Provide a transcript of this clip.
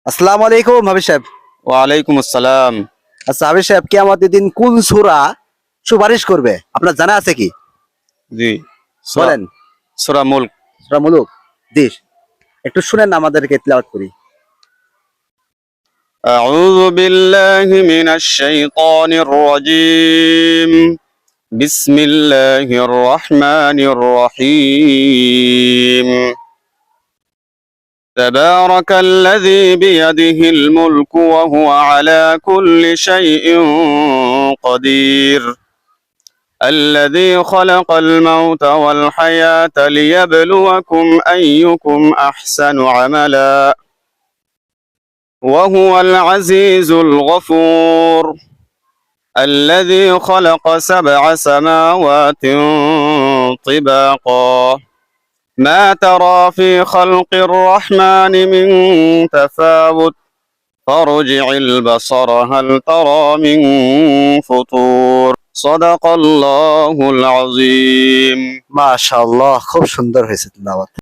আসসালামু আলাইকুম হাবিব সাহেব। ওয়ালাইকুম আসসালাম। আচ্ছা হাবিব সাহেব, কিয়ামতের দিন কোন সূরা সুপারিশ করবে আপনার জানা আছে কি? জি, সূরা বলেন। সূরা মুলক। সূরা মুলুক। জি, একটু শুনেন না, আমাদেরকে তেলাওয়াত করি। আউযু বিল্লাহি মিনাশ শাইতানির রাজীম। বিসমিল্লাহির রহমানির রহিম। تبارك الذي بيده الملك وهو على كل شيء قدير الذي خلق الموت والحياة ليبلوكم أيكم أحسن عملا وهو العزيز الغفور الذي خلق 7 سماوات طباقا ما ترى في خلق الرحمن من تفاوت فارجع البصر هل ترى من فطور صدق الله العظيم. মাশাআল্লাহ, খুব সুন্দর হয়েছে তেলাওয়াত।